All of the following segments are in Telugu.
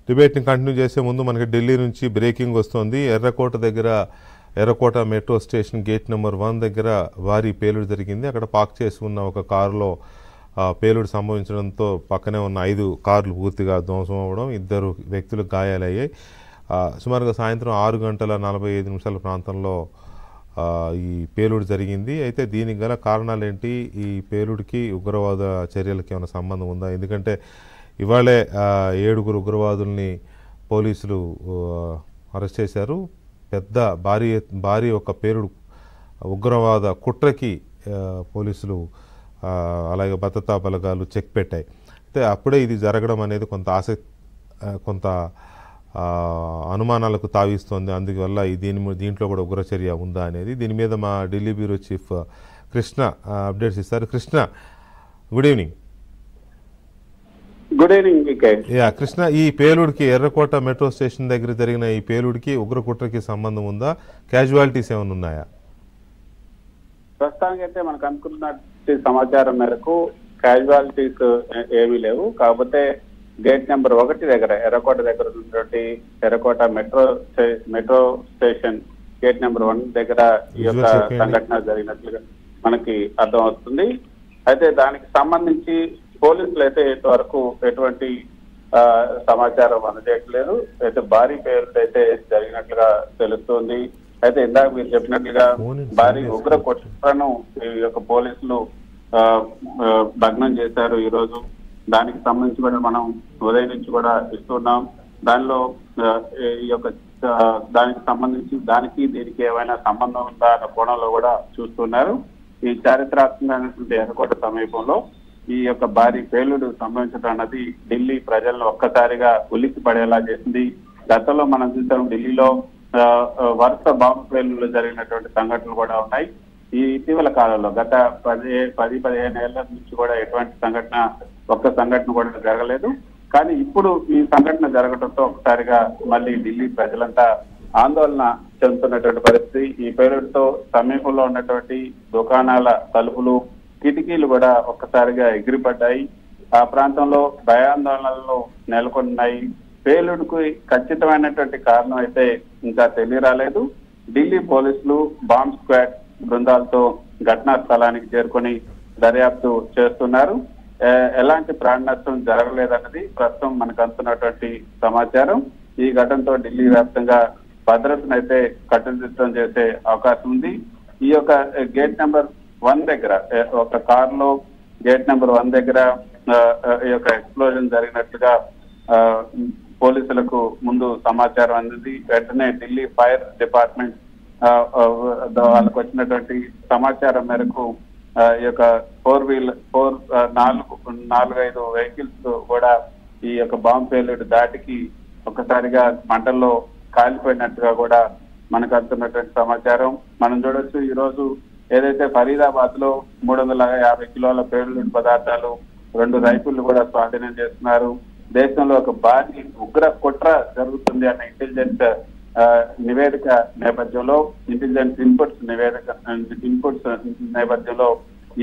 డిబేట్ ని కంటిన్యూ చేసే ముందు మనకి ఢిల్లీ నుంచి బ్రేకింగ్ వస్తుంది. ఎర్రకోట మెట్రో స్టేషన్ గేట్ నెంబర్ 1 దగ్గర భారీ పేలుడు జరిగింది. అక్కడ పార్క్ చేసి ఉన్న ఒక కారులో పేలుడు సంభవించడంతో పక్కనే ఉన్న 5 కార్లు పూర్తిగా ధ్వంసం అవ్వడం, 2 వ్యక్తులకు గాయాలయ్యాయి. సుమారుగా సాయంత్రం 6:45 ప్రాంతంలో ఈ పేలుడు జరిగింది. అయితే దీనికి గల కారణాలు ఏంటి, ఈ పేలుడికి ఉగ్రవాద చర్యలకి ఏమైనా సంబంధం ఉందా? ఎందుకంటే ఇవాళే 7 ఉగ్రవాదుల్ని పోలీసులు అరెస్ట్ చేశారు. పెద్ద భారీ ఒక పేలుడు ఉగ్రవాద కుట్రకి పోలీసులు అలాగే భద్రతా బలగాలు చెక్ పెట్టాయి. అయితే అప్పుడే ఇది జరగడం అనేది కొంత అనుమానాలకు తావిస్తోంది. అందువల్ల దీంట్లో కూడా ఉగ్రచర్య ఉందా అనేది దీని మీద మా Delhi bureau chief Krishna updates ఇస్తారు. Krishna, good evening. Good evening. Krishna, ఈ పేలుడికి ఎర్రకోట మెట్రో స్టేషన్ దగ్గర జరిగిన ఈ పేలుడికి ఉగ్రకుట్రకి సంబంధం ఉందా? క్యాజువాలిటీస్ ఏమైనా ఉన్నాయా? ప్రస్తుతానికి అయితే మనకు అనుకున్న సమాచారం మేరకు క్యాజువాలిటీస్ ఏమీ లేవు. కాకపోతే గేట్ నెంబర్ 1 దగ్గర ఎర్రకోట దగ్గర ఉన్నటువంటి ఎర్రకోట మెట్రో స్టేషన్ గేట్ నెంబర్ 1 దగ్గర ఈ యొక్క సంఘటన జరిగినట్లుగా మనకి అర్థం అవుతుంది. అయితే దానికి సంబంధించి పోలీసులు అయితే ఇంతవరకు ఎటువంటి సమాచారం అందజేయట్లేదు. అయితే భారీ పేలుడు అయితే జరిగినట్లుగా తెలుస్తోంది. అయితే ఇందాక మీరు చెప్పినట్లుగా భారీ ఉగ్ర కుట్రను ఈ యొక్క పోలీసులు భగ్నం చేశారు ఈ రోజు. దానికి సంబంధించి కూడా మనం ఉదయం నుంచి కూడా ఇస్తున్నాం. దానిలో ఈ యొక్క దానికి సంబంధించి దీనికి ఏమైనా సంబంధం ఉందా అన్న కోణంలో కూడా చూస్తున్నారు. ఈ చారిత్రాత్మకమైనటువంటి ఎర్రకోట సమీపంలో ఈ యొక్క భారీ పేలుడు సంభవించడం అన్నది ఢిల్లీ ప్రజలను ఒక్కసారిగా ఉలిక్కి పడేలా చేసింది. గతంలో మనం చూసాం, ఢిల్లీలో వరుస బాంబు పేలుళ్లు జరిగినటువంటి సంఘటనలు కూడా ఉన్నాయి. ఈ ఇటీవల కాలంలో గత 10-15 ఏళ్ల నుంచి కూడా ఎటువంటి ఒక్క సంఘటన కూడా జరగలేదు. కానీ ఇప్పుడు ఈ సంఘటన జరగడంతో ఒకసారిగా మళ్ళీ ఢిల్లీ ప్రజలంతా ఆందోళన చెందుతున్నటువంటి పరిస్థితి. ఈ పేలుడుతో సమీపంలో ఉన్నటువంటి దుకాణాల తలుపులు, కిటికీలు కూడా ఒక్కసారిగా ఎగిరిపడ్డాయి. ఆ ప్రాంతంలో భయాందోళనలు నెలకొన్నాయి. పేలుడుకు ఖచ్చితమైనటువంటి కారణం అయితే ఇంకా తెలియరాలేదు. ఢిల్లీ పోలీసులు బాంబ్ స్క్వాడ్ బృందాలతో ఘటనా స్థలానికి చేరుకొని దర్యాప్తు చేస్తున్నారు. ఎలాంటి ప్రాణ నష్టం జరగలేదన్నది ప్రస్తుతం మనకు అందుతున్నటువంటి సమాచారం. ఈ ఘటనతో ఢిల్లీ వ్యాప్తంగా భద్రతను అయితే కట్టుదిట్టం చేసే అవకాశం ఉంది. ఈ యొక్క గేట్ నెంబర్ 1 దగ్గర ఒక కారులో గేట్ నెంబర్ 1 దగ్గర ఈ యొక్క ఎక్స్ప్లోజన్ జరిగినట్లుగా పోలీసులకు ముందు సమాచారం అందింది. వెంటనే ఢిల్లీ ఫైర్ డిపార్ట్మెంట్ వాళ్ళకు వచ్చినటువంటి సమాచారం మేరకు ఈ యొక్క 4-5 వెహికల్స్ కూడా ఈ యొక్క బాంబు పేలుడు దాటికి ఒక్కసారిగా మంటల్లో కాలిపోయినట్టుగా కూడా మనకు అందుతున్నటువంటి సమాచారం. మనం చూడొచ్చు, ఈ రోజు ఏదైతే ఫరీదాబాద్ లో 350 కిలోల పేలుడు పదార్థాలు, 2 రైఫిళ్లు కూడా స్వాధీనం చేస్తున్నారు. దేశంలో ఒక భారీ ఉగ్ర కుట్ర జరుగుతుంది అన్న ఇంటెలిజెన్స్ నివేదిక నేపథ్యంలో, ఇంటెలిజెన్స్ ఇన్పుట్స్ నేపథ్యంలో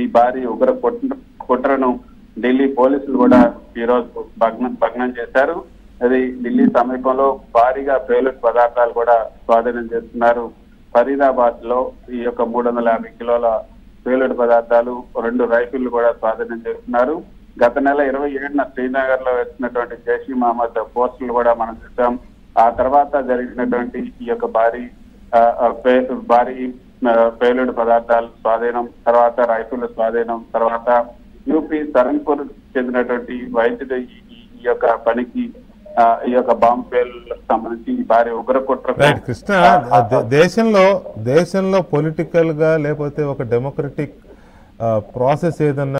ఈ భారీ ఉగ్ర కుట్రను ఢిల్లీ పోలీసులు కూడా ఈ రోజు భగ్నం చేశారు. అది ఢిల్లీ సమీపంలో భారీగా పేలుడు పదార్థాలు కూడా స్వాధీనం చేస్తున్నారు. ఫరీదాబాద్ లో ఈ యొక్క 350 కిలోల పేలుడు పదార్థాలు, 2 రైఫిళ్లు కూడా స్వాధీనం చేస్తున్నారు. గత నెల 27న శ్రీనగర్ లో వచ్చినటువంటి జైష్ ఈ మహమ్మద్ పోస్టులు కూడా మనం చూసాం. ఆ తర్వాత జరిగినటువంటి ఈ యొక్క భారీ పేలుడు పదార్థాలు స్వాధీనం, తర్వాత రైఫిళ్ల స్వాధీనం, తర్వాత యూపీ సరన్పూర్ చెందినటువంటి వైద్యుడు ఈ యొక్క పనికి ఈ యొక్క బాంబు పేలుళ్లకు సంబంధించి భారీ ఉగ్ర కుట్ర. కృష్ణ, దేశంలో పొలిటికల్ గా లేకపోతే ఒక డెమోక్రటిక్ ప్రాసెస్ ఏదన్నా